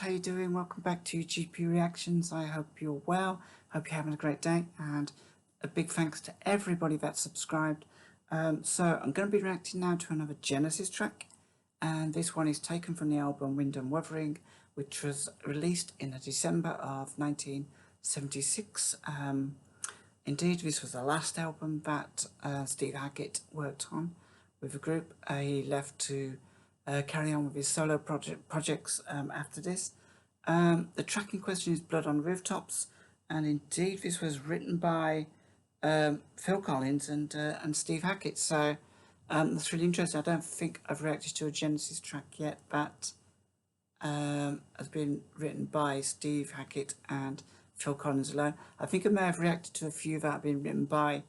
how you doing? Welcome back to GP Reactions. I hope you're well. Hope you're having a great day, and a big thanks to everybody that subscribed. So I'm going to be reacting now to another Genesis track, and this one is taken from the album Wind and Wuthering, which was released in December of 1976. Indeed, this was the last album that Steve Hackett worked on with the group. He left to carry on with his solo projects after this. The track in question is Blood on Rooftops, and indeed this was written by Phil Collins and Steve Hackett. So that's really interesting. I don't think I've reacted to a Genesis track yet that has been written by Steve Hackett and Phil Collins alone. I think I may have reacted to a few that have been written by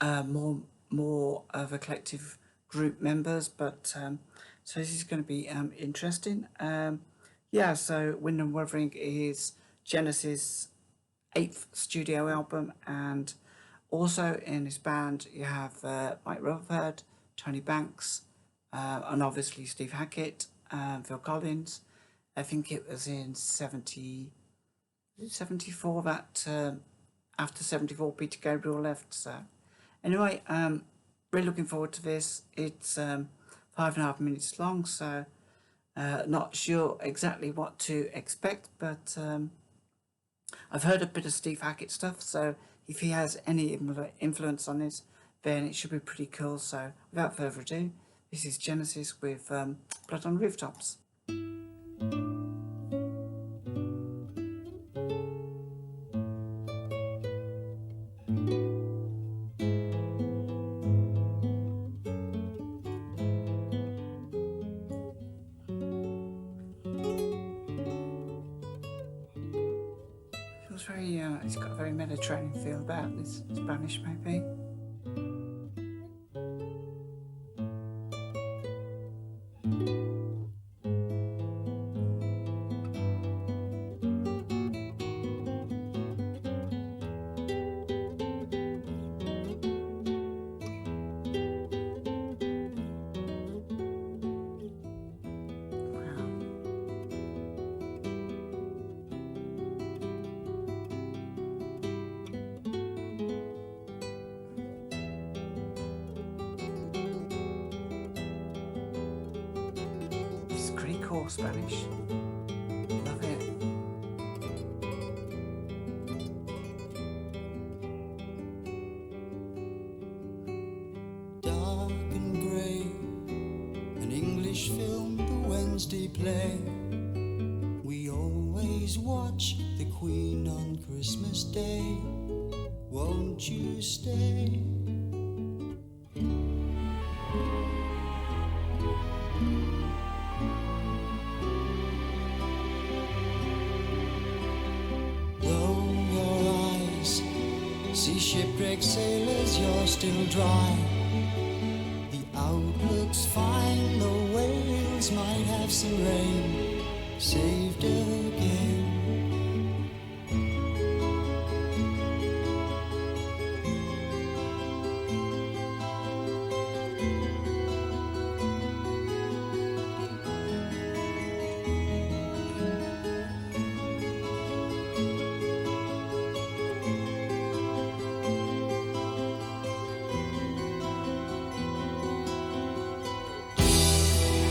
more of a collective group members, but so this is going to be interesting. Yeah, so Wind and Wuthering is Genesis' 8th studio album, and also in this band you have Mike Rutherford, Tony Banks, and obviously Steve Hackett, Phil Collins. I think it was in 74 that after 74 Peter Gabriel left. So anyway, really looking forward to this. It's 5.5 minutes long, so not sure exactly what to expect, but I've heard a bit of Steve Hackett stuff, so if he has any influence on this, then it should be pretty cool. So without further ado, this is Genesis with Blood on Rooftops. Very, it's got a very Mediterranean feel about this, Spanish maybe. Cool Spanish. Love it. Dark and grey, an English film, the Wednesday play. We always watch the Queen on Christmas Day. Won't you stay? See shipwrecked sailors, you're still dry. The outlook's fine, the whales might have some rain. Saved again.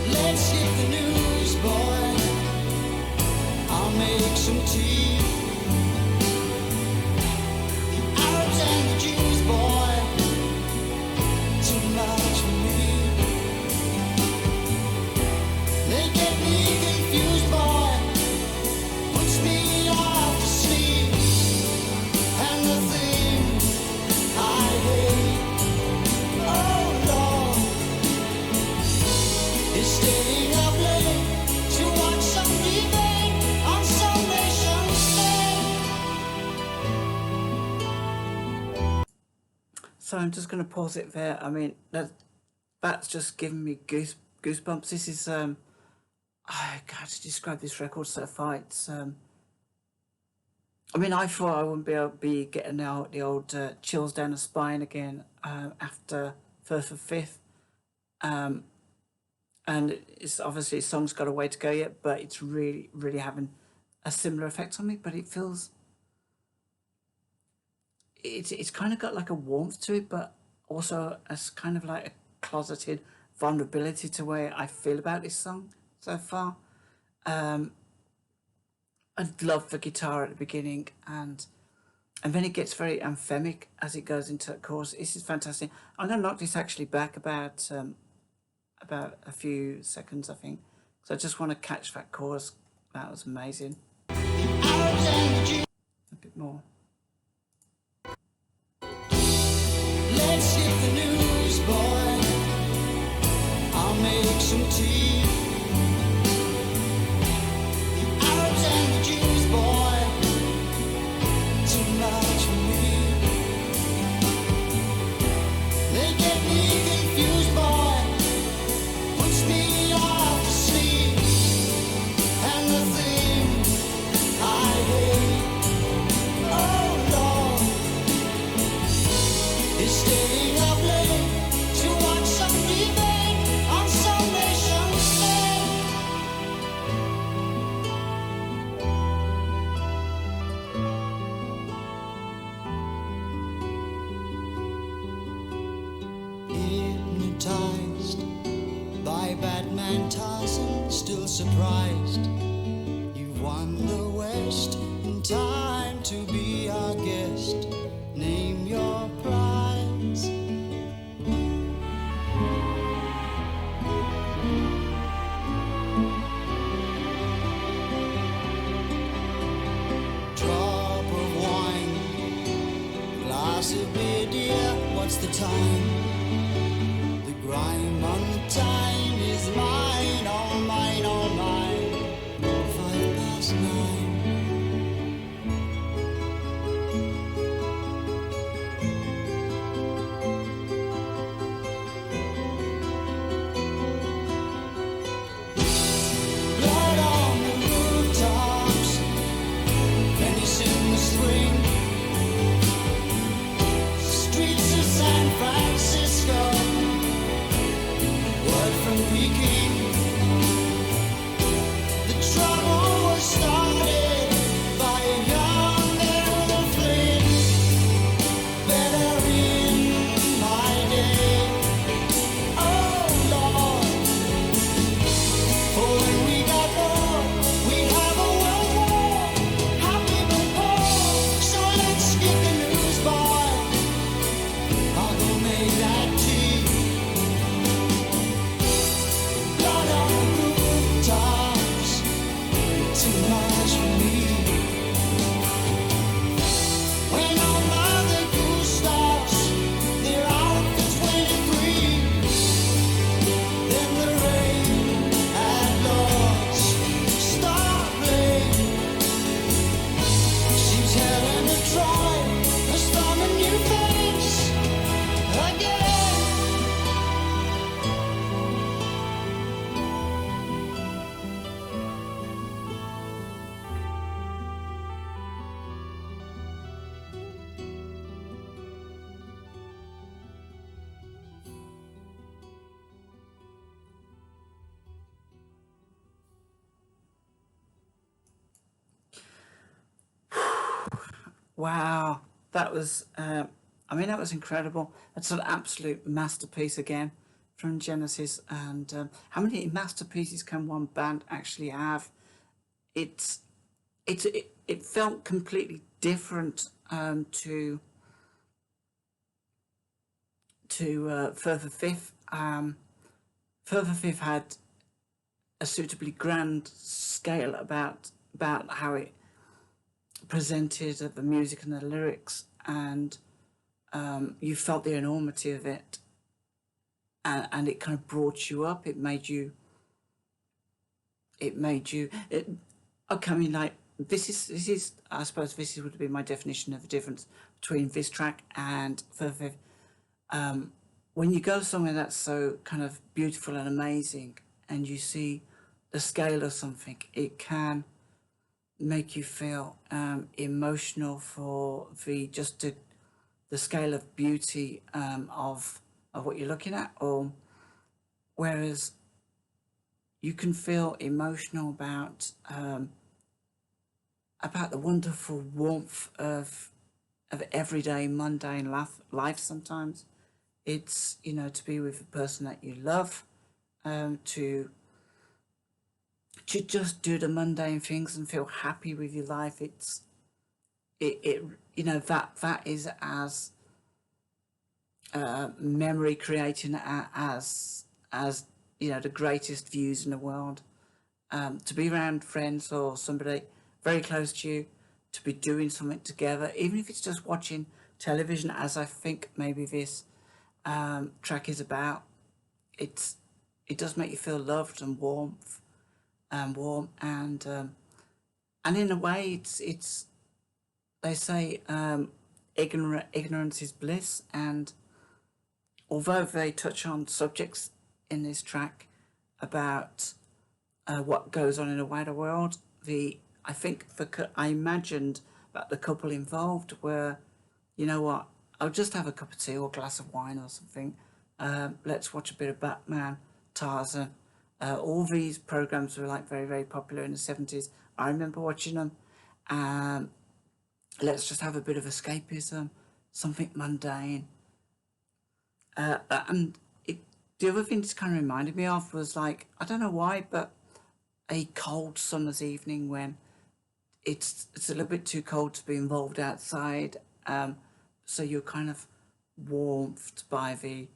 Let's skip the news, boy. I'll make some tea. The Arabs and the Jews, boy, too much for me. They get me confused, boy, puts me off to sleep. And the things I hate, oh Lord, is staying up late to watch some debate on some nation's state. So I'm just going to pause it there. I mean, that's just giving me goosebumps. This is I can't describe this record so far. It's I mean, I thought I wouldn't be able to be getting out the old chills down the spine again after First of Fifth. and it's obviously, the song's got a way to go yet, but it's really, really having a similar effect on me. But it feels, it's kind of got like a warmth to it, but also as kind of like a closeted vulnerability to where I feel about this song so far. I love the guitar at the beginning, and then it gets very anthemic as it goes into the chorus. This is fantastic. I'm going to knock this actually back about a few seconds, I think. So I just want to catch that chorus. That was amazing. A bit more. Let's skip the news, boy. I'll make some tea. The Arabs and the Jews, boy. Too much for me. They get me confused, boy. Puts me off to sleep. And the thing I hate, oh Lord, is staying up late to watch some debate on some nation state. Hypnotized by Batman Tarzan, still surprised you've won the West in time to be our guest. Name your prize. Drop of wine, glass of beer, dear. What's the time? The grime on the time is mine, all mine, all mine. 9:05. Blood on the rooftops, Venice in the spring, streets of San Francisco, word from Peking. The trouble was started by a young Errol Flynn. Better in my day, oh Lord. For when we got bored, we'd have a world war, happy but poor. So let's skip the news, boy. I'll go make that tea. Blood on the rooftops, too much for me. When all Mother Goose stops, they're out for 23. Then the rain at Lord's start rain. She's Helena Troy, has found a new face again. Wow, that was, that was incredible. That's an absolute masterpiece again from Genesis. And how many masterpieces can one band actually have? It's, it felt completely different to Further Fifth. Further Fifth had a suitably grand scale about how it presented the music and the lyrics, and you felt the enormity of it, and it kind of brought you up. It made you. Okay, I mean, like this is. I suppose this would be my definition of the difference between this track and Further Fifth. When you go somewhere that's so kind of beautiful and amazing, and you see the scale of something, it can make you feel emotional for the scale of beauty of what you're looking at. Or whereas you can feel emotional about the wonderful warmth of everyday mundane life. Sometimes it's, you know, to be with a person that you love, to just do the mundane things and feel happy with your life. It you know, that is as memory creating as you know, the greatest views in the world. To be around friends or somebody very close to you, to be doing something together, even if it's just watching television, as I think maybe this track is about. It does make you feel loved and warm, and in a way, it's they say ignorance is bliss, and although they touch on subjects in this track about what goes on in the wider world, I think I imagined that the couple involved were, you know what, I'll just have a cup of tea or a glass of wine or something. Let's watch a bit of Batman, Tarzan. All these programs were like very, very popular in the 70s. I remember watching them. Um, let's just have a bit of escapism, something mundane. And the other thing this kind of reminded me of was, like, I don't know why, but a cold summer's evening when it's a little bit too cold to be involved outside. So you're kind of warmed by the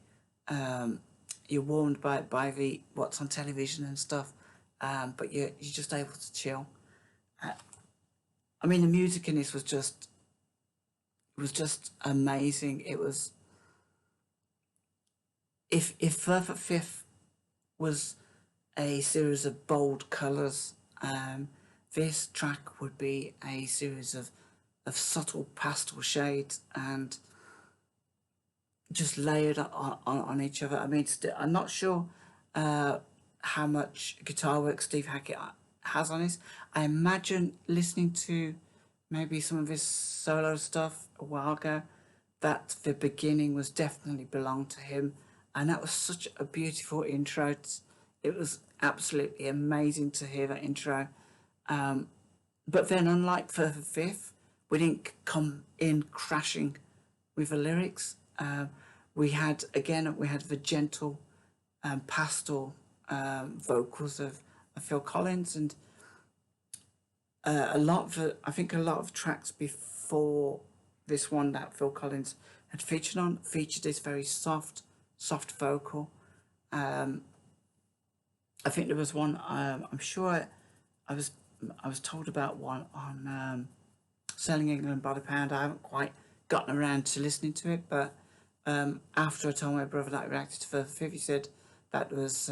you're warmed by the what's on television and stuff, but you're just able to chill. I mean, the music in this was just amazing. It was, if Further Fifth was a series of bold colours, this track would be a series of subtle pastel shades and just layered on each other. I mean, I'm not sure how much guitar work Steve Hackett has on this. I imagine, listening to maybe some of his solo stuff a while ago, that the beginning was definitely belonged to him, and that was such a beautiful intro. It was absolutely amazing to hear that intro. But then, unlike Further Fifth, we didn't come in crashing with the lyrics. We had the gentle pastel vocals of Phil Collins, and I think a lot of tracks before this one that Phil Collins had featured this very soft vocal. I think there was one. I'm sure I was told about one on Selling England by the Pound. I haven't quite gotten around to listening to it, but after I told my brother that I reacted to Further Fifth, he said that was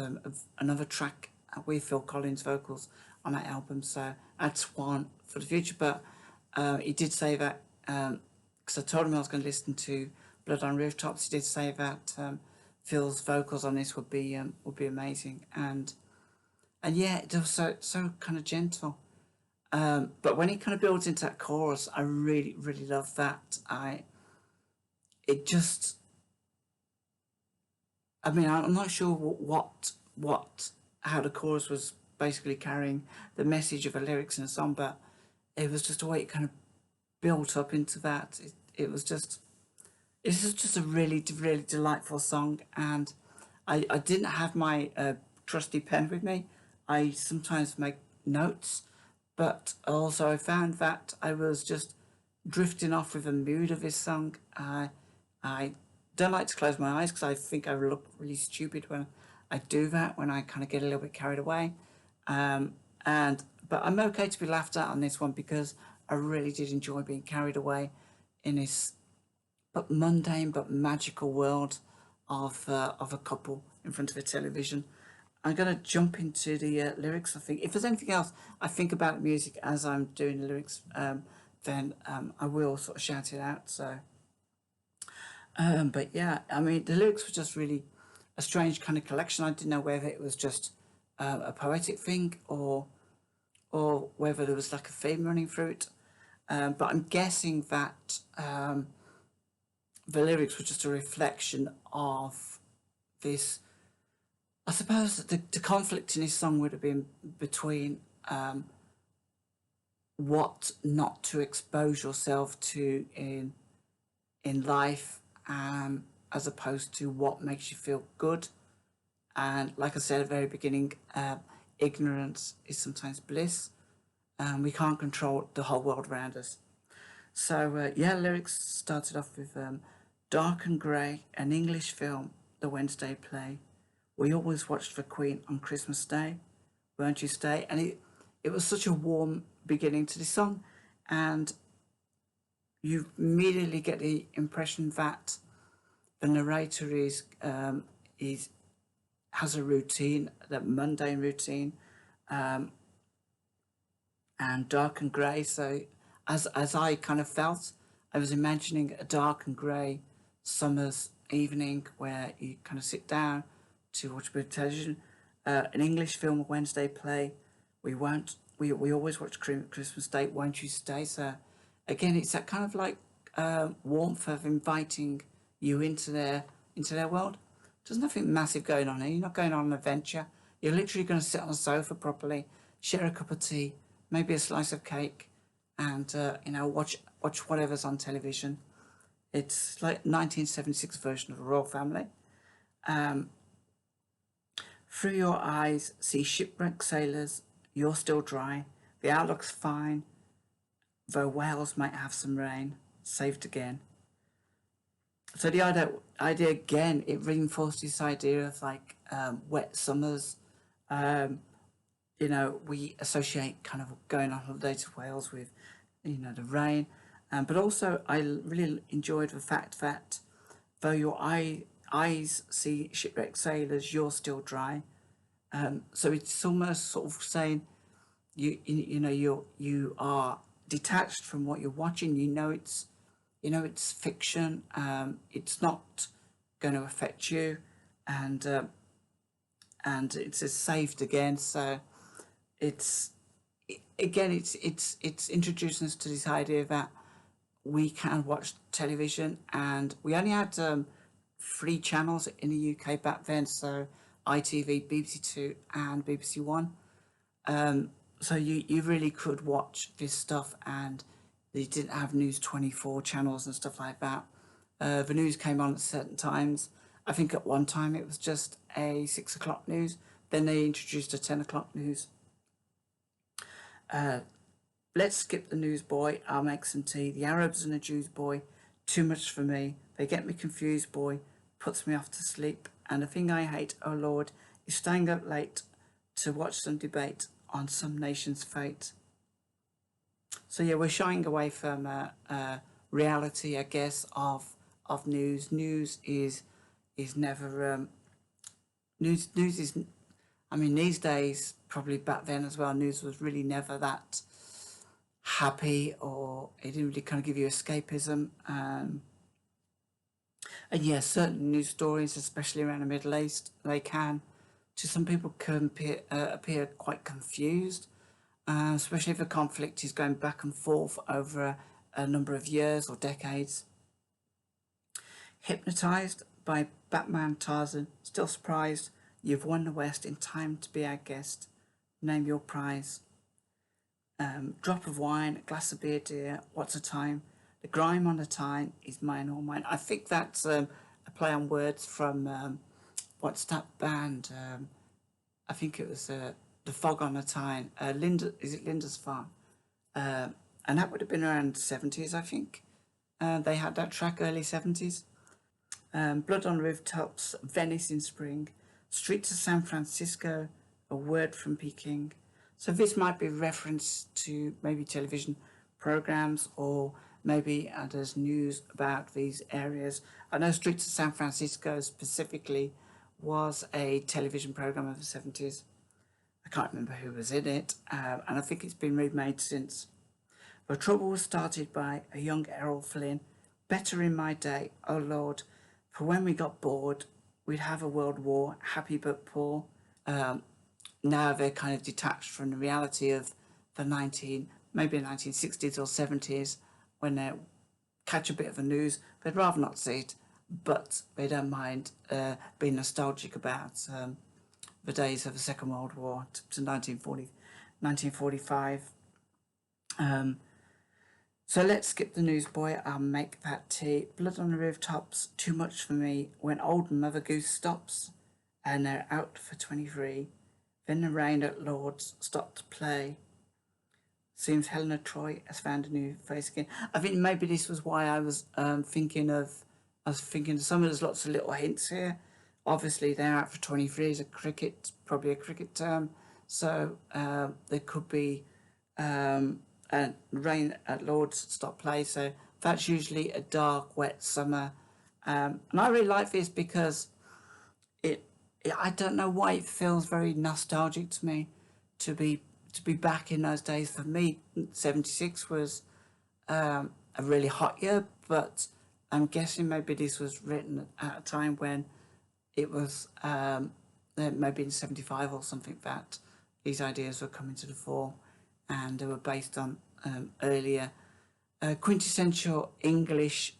another track with Phil Collins vocals on that album. So that's one for the future. But he did say that, because I told him I was going to listen to Blood on Rooftops. He did say that Phil's vocals on this would be amazing, and yeah, it was so kind of gentle. But when he kind of builds into that chorus, I really, really love that. It just, I mean, I'm not sure how the chorus was basically carrying the message of the lyrics in the song, but it was just the way it kind of built up into that. It's just a really, really delightful song, and I didn't have my trusty pen with me. I sometimes make notes, but also I found that I was just drifting off with the mood of this song. I don't like to close my eyes because I think I look really stupid when I do that, when I kind of get a little bit carried away. But I'm okay to be laughed at on this one, because I really did enjoy being carried away in this but mundane but magical world of a couple in front of a television. I'm going to jump into the lyrics. I think if there's anything else I think about the music as I'm doing the lyrics, then I will sort of shout it out. So, but yeah, I mean, the lyrics were just really a strange kind of collection. I didn't know whether it was just a poetic thing, or whether there was like a theme running through it. But I'm guessing that the lyrics were just a reflection of this, I suppose the conflict in his song would have been between what not to expose yourself to in life, as opposed to what makes you feel good. And like I said at the very beginning, ignorance is sometimes bliss. We can't control the whole world around us. So yeah, lyrics started off with dark and grey, an English film, the Wednesday play. We always watched for Queen on Christmas Day. Won't you stay? And it was such a warm beginning to the song, and you immediately get the impression that the narrator is has a routine, that mundane routine, and dark and grey. So as I kind of felt, I was imagining a dark and grey summer's evening where you kind of sit down to watch a bit of television, an English film, a Wednesday play. We always watch Christmas Day. Won't you stay? So again, it's that kind of like warmth of inviting you into their world. There's nothing massive going on here. You're not going on an adventure. You're literally going to sit on the sofa properly, share a cup of tea, maybe a slice of cake, and watch whatever's on television. It's like 1976 version of the Royal Family. Through your eyes, see shipwrecked sailors. You're still dry. The outlook's fine, though Wales might have some rain. Saved again. So the idea again, it reinforced this idea of like wet summers. We associate kind of going on holiday to Wales with, the rain. But also I really enjoyed the fact that though your eyes see shipwrecked sailors, you're still dry. So it's almost sort of saying you are detached from what you're watching. It's fiction. It's not going to affect you, and it's saved again. So it's introducing us to this idea that we can watch television, and we only had 3 channels in the UK back then. So ITV, BBC Two, and BBC One. So you really could watch this stuff, and they didn't have News 24 channels and stuff like that. The news came on at certain times. I think at one time it was just a 6 o'clock news. Then they introduced a 10 o'clock news. Let's skip the news, boy. I'll make some tea. The Arabs and the Jews, boy. Too much for me. They get me confused, boy. Puts me off to sleep. And the thing I hate, oh Lord, is staying up late to watch some debate on some nation's fate. So yeah, we're shying away from reality, I guess, of news. News is never news is. I mean, these days, probably back then as well, news was really never that happy, or it didn't really kind of give you escapism. And yeah, certain news stories, especially around the Middle East, they can, to some people, can appear quite confused, especially if the conflict is going back and forth over a number of years or decades. Hypnotised by Batman Tarzan, still surprised you've won the West in time to be our guest. Name your prize. Drop of wine, a glass of beer, dear. What's the time? The grime on the Tyne is mine, all mine. I think that's a play on words from what's that band? I think it was the Fog on the Tyne. Is it Linda's Farm? And that would have been around the 70s, I think. They had that track, early 70s. Blood on Rooftops, Venice in Spring, Streets of San Francisco, A Word from Peking. So this might be a reference to maybe television programs, or maybe there's news about these areas. I know Streets of San Francisco specifically was a television program of the 70s. I can't remember who was in it, and I think it's been remade since. The trouble was started by a young Errol Flynn. Better in my day, oh Lord, for when we got bored, we'd have a world war, happy but poor. Now they're kind of detached from the reality of the 1960s or 70s, when they catch a bit of the news. They'd rather not see it, but they don't mind being nostalgic about the days of the Second World War to 1945. So let's skip the newsboy. I'll make that tea. Blood on the rooftops, too much for me. When old Mother Goose stops, and they're out for 23. Then the rain at Lord's stopped to play. Seems Helena Troy has found a new face again. I think maybe this was why I was thinking of some of there's lots of little hints here. Obviously, they're out for 23 is probably a cricket term. So there could be rain at Lord's stop play. So that's usually a dark, wet summer. And I really like this because I don't know why it feels very nostalgic to me to be back in those days. For me, 76 was a really hot year, but I'm guessing maybe this was written at a time when it was maybe in 75 or something that these ideas were coming to the fore, and they were based on earlier quintessential English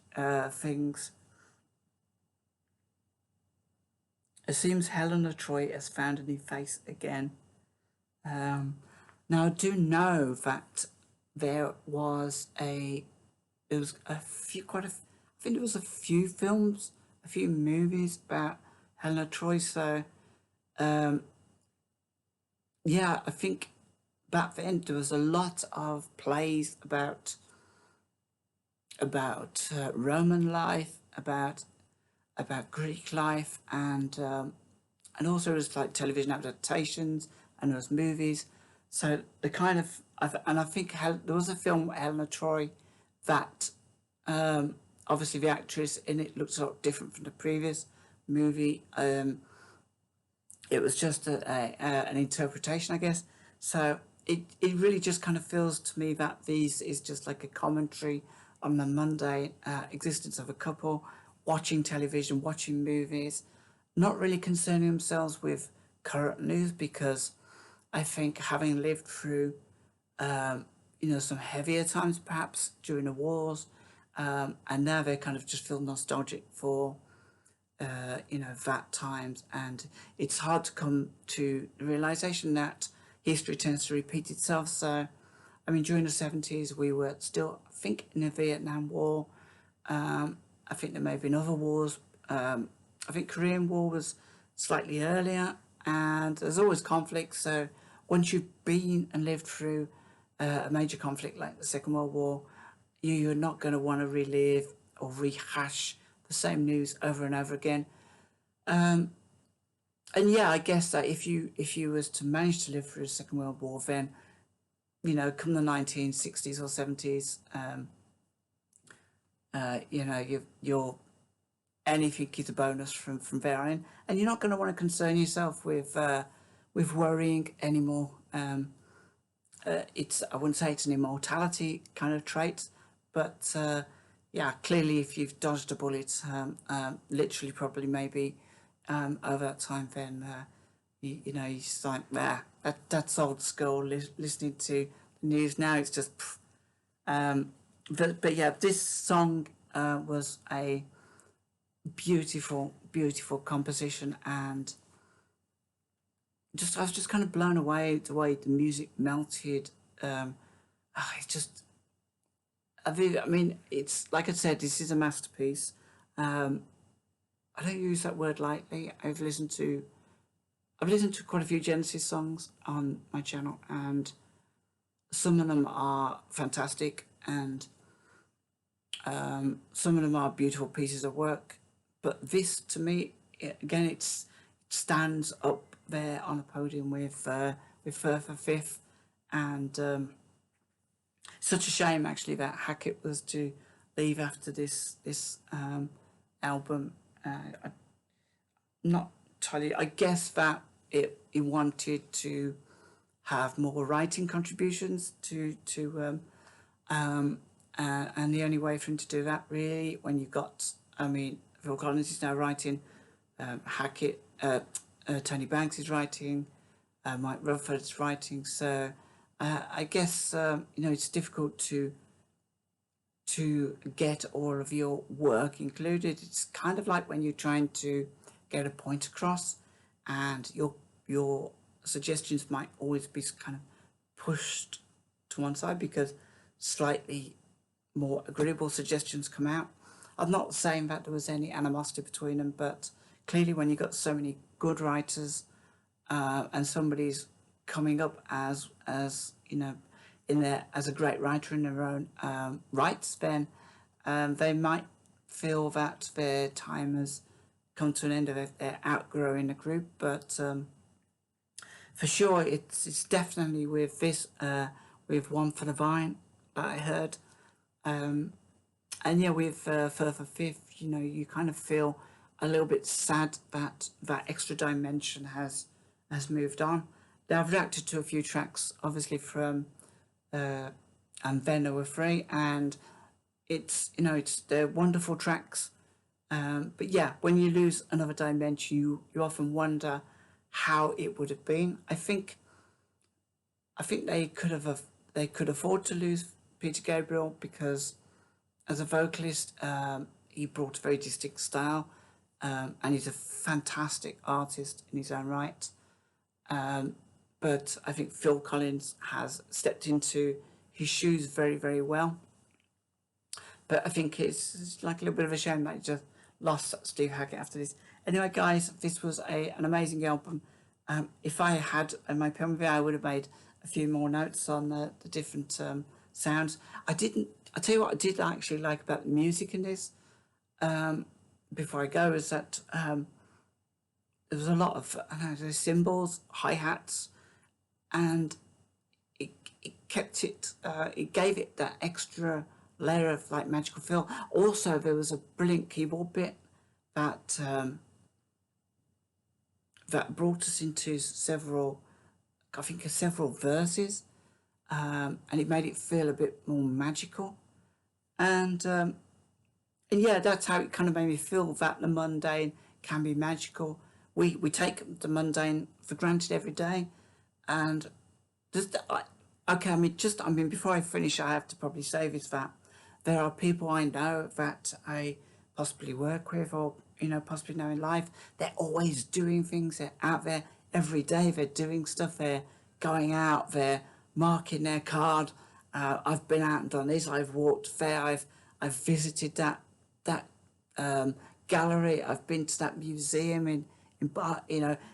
things. It seems Helena Troy has found a new face again. Now I do know that there was I think it was a few films, a few movies about Helena Troy. So, yeah, I think back then there was a lot of plays about Roman life, about Greek life, and also there's like television adaptations and there was movies. So the kind of I think there was a film Helena Troy that obviously the actress in it looks a lot different from the previous movie. It was just an interpretation, I guess. So it really just kind of feels to me that these is just like a commentary on the mundane existence of a couple watching television, watching movies, not really concerning themselves with current news, because I think having lived through, some heavier times perhaps during the wars, and now they kind of just feel nostalgic for, that times, and it's hard to come to the realization that history tends to repeat itself. So, I mean, during the 70s, we were still, I think, in the Vietnam War. I think there may have been other wars. I think Korean War was slightly earlier, and there's always conflict. So once you've been and lived through a major conflict like the Second World War, you're not going to want to relive or rehash the same news over and over again. And yeah, I guess that if you was to manage to live through the Second World War, then come the 1960s or 70s, you're anything is a bonus from there on in, and you're not going to want to concern yourself with worrying anymore. I wouldn't say it's an immortality kind of trait, but yeah, clearly if you've dodged a bullet, literally probably maybe over that time, then you just like, that's old school. Listening to the news now, it's just. But yeah, this song was a beautiful, beautiful composition, and I was just kind of blown away the way the music melted. It's just, I mean, it's like I said, this is a masterpiece. I don't use that word lightly. I've listened to quite a few Genesis songs on my channel, and some of them are fantastic, and some of them are beautiful pieces of work. But this, to me, it stands up there on a podium with Further Fifth, and such a shame actually that Hackett was to leave after this album. Not entirely. I guess that he wanted to have more writing contributions and the only way for him to do that, really, when you've got, I mean, Phil Collins is now writing, Hackett, Tony Banks is writing, Mike Rutherford's writing, so I guess it's difficult to get all of your work included. It's kind of like when you're trying to get a point across, and you're your suggestions might always be kind of pushed to one side because slightly more agreeable suggestions come out. I'm not saying that there was any animosity between them, but clearly when you've got so many good writers and somebody's coming up as you know in there as a great writer in their own rights, then they might feel that their time has come to an end, or they're outgrowing the group. But for sure, it's definitely with this with One for the Vine that I heard, and yeah, with Further Fifth, you kind of feel a little bit sad that that extra dimension has moved on. Now, I've reacted to a few tracks, obviously from and Then There Were Free, and it's they're wonderful tracks. But yeah, when you lose another dimension, you often wonder how it would have been. I think they could afford to lose Peter Gabriel because as a vocalist, he brought a very distinct style, and he's a fantastic artist in his own right. But I think Phil Collins has stepped into his shoes very, very well. But I think it's like a little bit of a shame that he just lost Steve Hackett after this. Anyway, guys, this was an amazing album. If I had my pen with me, I would have made a few more notes on the different sounds. I tell you what I did actually like about the music in this, before I go, is that there was a lot of cymbals, hi-hats, and it kept it, it gave it that extra layer of like magical feel. Also, there was a brilliant keyboard bit that that brought us into several verses, and it made it feel a bit more magical. And yeah, that's how it kind of made me feel, that the mundane can be magical. We take the mundane for granted every day, and before I finish, I have to probably say this, that there are people I know that I possibly work with, or possibly know in life. They're always doing things. They're out there every day. They're doing stuff. They're going out. They're marking their card. I've been out and done this. I've walked there. I've visited that gallery. I've been to that museum in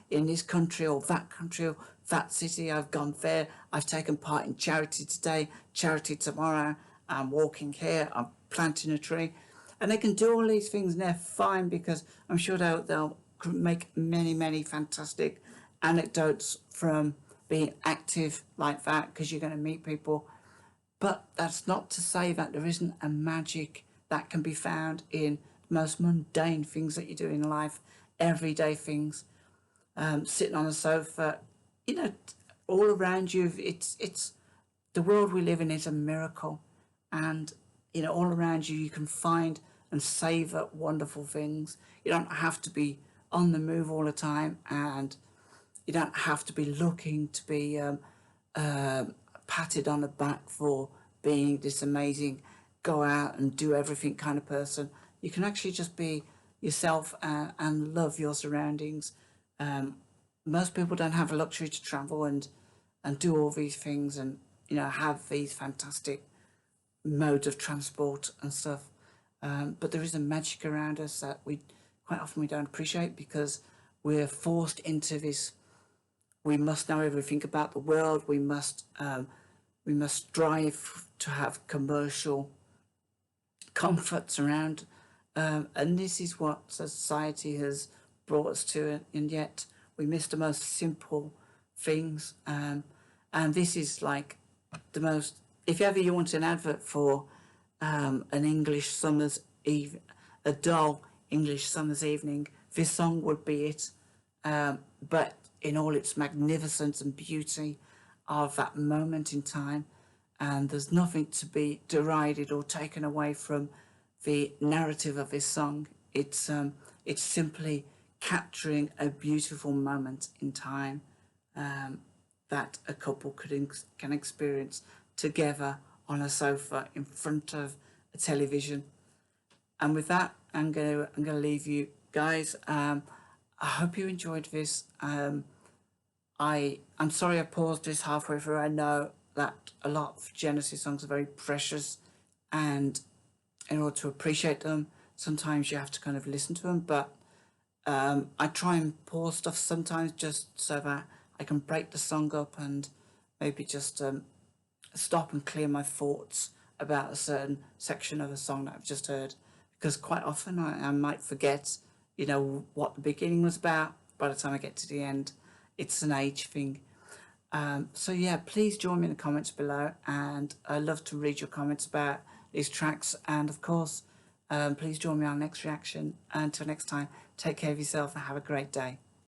this country or that city. I've gone there. I've taken part in charity today, charity tomorrow. I'm walking here. I'm planting a tree, and they can do all these things, and they're fine because I'm sure they'll make many fantastic anecdotes from being active like that, because you're going to meet people. But that's not to say that there isn't a magic that can be found in the most mundane things that you do in life, everyday things. Sitting on a sofa, all around you. It's the world we live in is a miracle, and all around you can find and savor wonderful things. You don't have to be on the move all the time, and you don't have to be looking to be patted on the back for being this amazing, go out and do everything kind of person. You can actually just be yourself and love your surroundings. Most people don't have the luxury to travel and do all these things, and have these fantastic modes of transport and stuff. But there is a magic around us that we don't appreciate, because we're forced into this. We must know everything about the world. We must strive to have commercial comforts around, and this is what society has brought us to, and yet we miss the most simple things. And this is like the most. If ever you want an advert for an English summer's eve, a dull English summer's evening, this song would be it. But in all its magnificence and beauty of that moment in time, and there's nothing to be derided or taken away from the narrative of this song. It's simply capturing a beautiful moment in time that a couple can experience together on a sofa in front of a television. And with that, I'm gonna leave you guys. I hope you enjoyed this. I'm sorry I paused this halfway through. I know that a lot of Genesis songs are very precious, and in order to appreciate them, sometimes you have to kind of listen to them. But I try and pause stuff sometimes just so that I can break the song up and maybe just stop and clear my thoughts about a certain section of a song that I've just heard. Because quite often I might forget, what the beginning was about by the time I get to the end. It's an age thing. So yeah, please join me in the comments below, and I love to read your comments about these tracks. And of course, please join me on the next reaction. Until next time, take care of yourself and have a great day.